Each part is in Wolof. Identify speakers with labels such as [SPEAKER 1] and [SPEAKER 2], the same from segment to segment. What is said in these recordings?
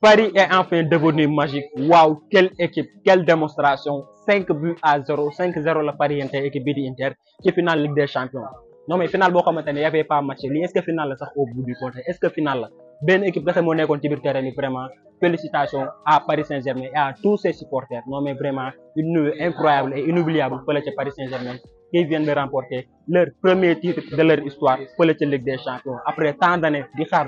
[SPEAKER 1] Paris est enfin devenu magique. Waouh, quelle équipe, quelle démonstration. 5 buts à 0, 5-0 la Paris Inter équipe bii di Inter ci finale Ligue des Champions. Non mais finale boo xamante ne y avait pas match lii est-ce que finale la sax au bout du compte, est-ce que finale la benn équipe kese moo nekkoon ci biir terrain bi vraiment. Félicitations à Paris Saint-Germain et à tous ses supporters. Non mais vraiment une nuit incroyable et inoubliable fële ca Paris Saint-Germain qui viennent de remporter leur premier titre de leur histoire fële ca Ligue des Champions après tant d'années di xaar.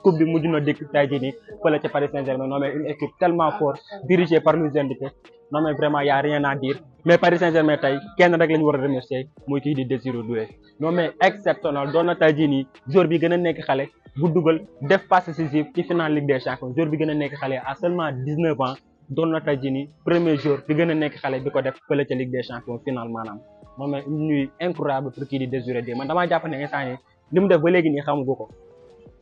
[SPEAKER 1] Coupe bi mujj na dikk tey jii nii fële ca Paris Saint-Germain. Non mais une équipe tellement forte dirigée par Luis Enrique. Non mais vraiment y a rien à dire. Mais Paris Saint-Germain tey kenn rek la ñu war a remercier muy kii di Désiré Doué. Non mais exceptionnel doon na tey jii nii joueur bi gën a nekk xale bu dugal def passe décisive ci finale Ligue des Champions. Joueur bi gën a nekk xale à seulement 19 ans doon na tey jii nii premier jour bi gën a nekk xale bi ko def fële ca Ligue des Champions final maanaam. Non mais une nuit incroyable pour kii di Désiré Doué man damaa jàpp ne instant yii li mu def ba léegi nii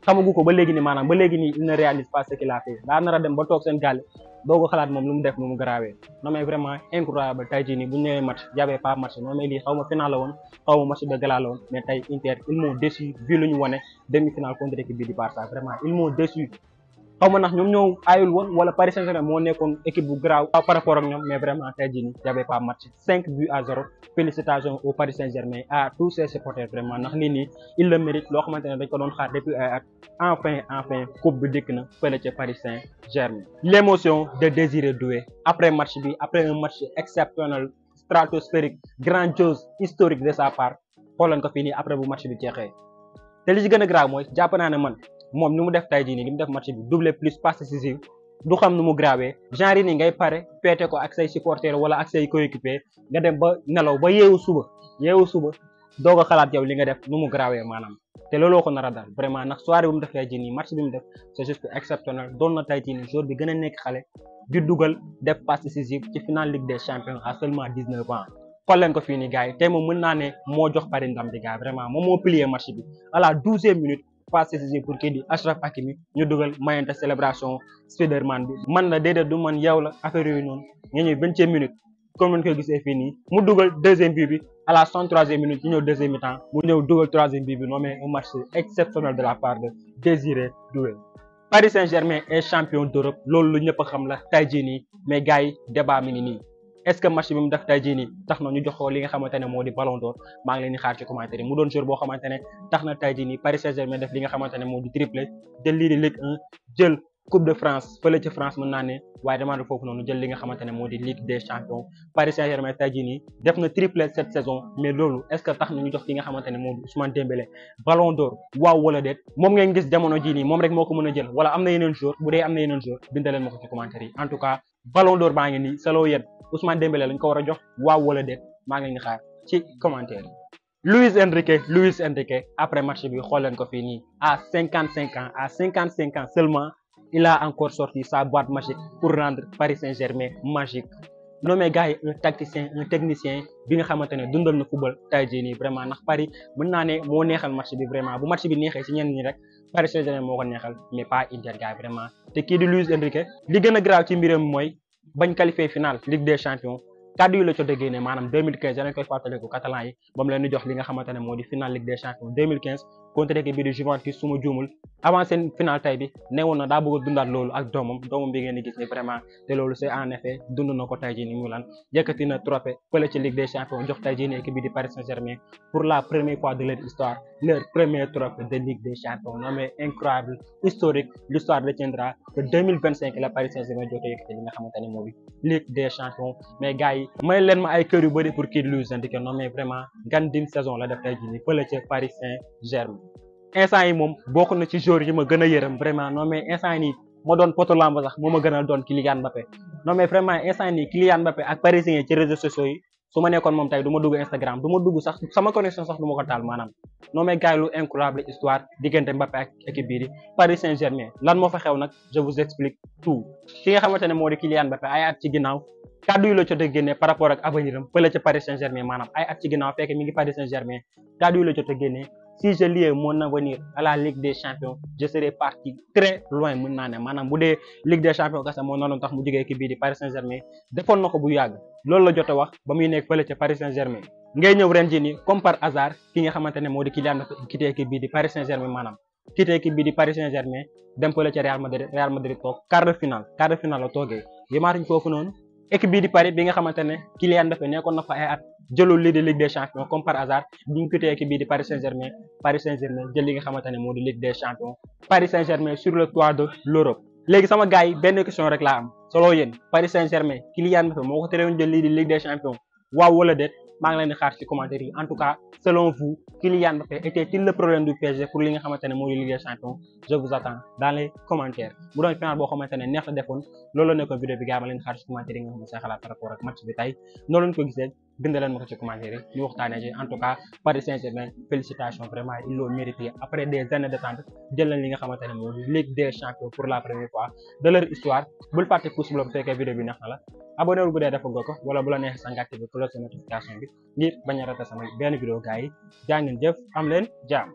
[SPEAKER 1] xamagu ko ba léegi nii maanaam ba léegi nii il ne réalise pas ce qu'il a fait daa nar a dem ba toog seen gàlle doo ko xalaat moom lu mu def nu mu garaawee. Non mais vraiment incroyable tey jii nii bu ñu ñëwee match y'avait pas match. Non mais lii xaw ma final la woon xaw ma match de gala la woon mais tey Inter ils m'ont déçu vu lu ñu wane demi-finale contre équipe bi di Barça vraiment ils m'ont déçu. xaw ma ndax ñoom ñoo aayul woon wala Paris Saint-Germain moo nekkoon équipe bu garaaw par rapport ak ñoom mais vraiment tey jii nii y'avait pas match. 5 buts à 0 félicitations au Paris Saint-Germain à tous ses supporters vraiment ndax lii nii il le mérite loo xamante ne dañ ko doon xaar depuis ay at enfin coupe bi dikk na fële ca Paris Saint-Germain. L'émotion de Désiré Doué après match bi après un match exceptionnel stratosphérique grandiose historique de sa part xooleen ko fii nii après bu match bi jeexee te li ci gën a grave mooy jàpp naa ne man moom ni mu def tey jii nii li mu def match bi doublé plus passe décisive du xam nu mu grawee genre yi nii ngay pare féete ko ak say supporters wala ak say coéquipiers nga dem ba nelaw ba yeewu suba doog a xalaat yow li nga def nu mu grawee maanaam te looloo ko nar a dal vraiment ndax soirée bi mu def tey jii nii match bi mu def c'est juste exceptionnel doon na tey jii nii joueur bi gën a nekk xale di dugal def passe décisive ci finale Ligue des Champions à seulement 19 ans. xool leen ko fii nii gars yi tey moom mën naa ne moo jox Paris ndam di gars vraiment moom moo plié match bi à la 12e minute. Passe décisive pour kii di Achraf Hakimi ñu dugal mayante célébration Spiderman bi man la déedéet du man yow la affaire yooyu noonu nga ñëw 20e minute comme ni ko gisee fii nii mu dugal deuxième but bi à la 63e minute ñu ñëw deuxième mi-temps mu ñëw dugal troisième but bi. Non mais un match exceptionnel de la part de Désiré Doué. Paris Saint-Germain est champion d'Europe loolu lu ñëpp a xam la tey jii nii mais gars yi débat mi ngi nii. Est-ce que match bi mu def tey jii nii tax na ñu jox ko li nga xamante ne moo di Ballon d'Or maa ngi leen di xaar ci commentaire yi mu doon joueur boo xamante ne tax na tey jii nii Paris Saint-Germain def li nga xamante ne moo di triplé jël lii di Ligue 1 jël Coupe de France fële ci France mën naa ne waaye demande foofu noonu jël li nga xamante ne moo di Ligue des Champions. Paris Saint-Germain tey jii nii def na triplé cette saison mais loolu est-ce que tax na ñu jox ki nga xamante ne moo di Ousmane Dembélé Ballon d'Or waaw wala déet moom ngeen gis jamono jii nii moom rek moo ko mën a jël wala am na yeneen joueur bu dee am na yeneen joueur bindaleen ma ko ci commentaire yi. En tout cas Ballon d'Or baa ngi nii selon yéen Ousmane Dembélé lañ ko war a jox waaw wala déet maa ngi leen di xaar ci commentaire yi. Luis Enrique après match bi xool leen ko fii nii à 55 ans seulement il a encore sorti sa boîte magique pour rendre Paris Saint-Germain magique. Non mais gars yi un tacticien un technicien bi nga xamante ne dundal na football tey jii nii vraiment ndax Paris mën naa ne moo neexal match bi vraiment bu match bi neexee ci ñenn ñi rek Paris Saint-Germain moo ko neexal mais pas Inter gars vraiment te kii di Luis Enrique li gën a grave ci mbiram mooy bañ qualifié finale Ligue des Champions kaddu yi la jot a génne maanaam 2015 dañ koy fàttaliku catalan yi ba mu leen di jox li nga xamante ne moo di finale Ligue des Champions 2015 contre équipe bi di Juventus su ma juumul avant seen finale tey bi newoon na daa bëgg a dundaat loolu ak doomam bi ngeen di gis ni vraiment te loolu c'est en effet dund na ko tey jii ni mu lan yëkkati na trophée fële ci Ligue des Champions jox tey jii ni équipe bi di Paris Saint-Germain pour la première fois de leur histoire leur premier trophée de Ligue des Champions. Non mais incroyable historique l'histoire retiendra que 2025 la Paris Saint-Germain jotee yëkkati li nga xamante ne moo di Ligue des Champions. Mais gars yi may leen ma ay kër yu bëri pour kii Luis Enrique. Non mais vraiment gandine saison la def tey jii ni fële ci Paris Saint-Germain. instant yi moom bokk na ci joueur yi ma gën a yërëm vraiment. Non mais instant yi nii ma doon poto lamb sax moo ma gënal doon Kylian Mbappé. Non mais vraiment instant yi nii Kylian Mbappé ak parisien ci réseaux sociaux yi su ma nekkoon moom tey du ma dugg Instagram du ma dugg sax sama connexion sax du ma ko taal maanaam. Non mais gars yi lu incroyable histoire diggante Mbappé ak équipe bii di Paris Saint-Germain. Lan moo fa xew nag je vous explique tout. ki nga xamante ne moo di Kylian Mbappé ay at ci ginnaaw kaddu yi la jot a génne par rapport ak avenir am fële ca Paris Saint-Germain maanaam ay at ci ginnaaw fekk mi ngi Paris Saint-Germain kaddu yi la jot a génne. Si je liais mon avenir à la Ligue des Champions je serais parti très loin mën naa ne maanaam bu dee Ligue des Champions kese moo noonu tax mu jógee équipe bii di Paris Saint-Germain defoon na ko bu yàgg loolu la jot a wax ba muy nekk fële ca Paris Saint-Germain. ngay ñëw ren jii nii comme par hasard ki nga xamante ne moo di Kylian Mbappé quitté équipe bii di Paris Saint-Germain maanaam quitté équipe bi di Paris Saint-Germain dem fële ca Real Madrid toog quart de finale la toogee yemaatuñ foofu noonu équipe bi di Paris bi nga xamante ne Kylian Mbappé nekkoon na fa ay at jëlul lii di Ligue des Champions comme par hasard bi ñu quitté équipe bi di Paris Saint-Germain jël li nga xamante ne moo di Ligue des Champions Paris Saint-Germain sur le toit de l'Europe. léegi sama gars yi benn question rek laa am solo yéen Paris Saint-Germain Kylian Mbappé moo ko terewoon jël lii di Ligue des Champions waaw wala déet maa ngi leen di xaar ci commentaire yi en tout cas selon vous Kylian Mbappé était-il le problème du PSG pour li nga xamante ne moo di Ligue des Champions je vous attends dans les commentaires bu doon final boo xamante ne neex la defoon loolu la nekkoon vidéo bi gars ma leen xaar ci commentaire yi nga xam ne seen xalaat par rapport ak match bi tey noonu lañ ko gisee bind leen ma ko ci commentaire yi ñu waxtaanee ci en tout cas Paris Saint-Germain félicitations vraiment ils l'ont mérité après des années d'attente jël nañ li nga xamante ne moo di Ligue des Champions pour la première fois de leur histoire bul fàtte pouce bleu bu fekkee vidéo bi neex na la abonné wul bu dee dafa ko wala bu la neexee sa nga activé cloche de notification bi ngir bañ a rater sama benn vidéo gars yi jaa ngeen jëf am leen jaam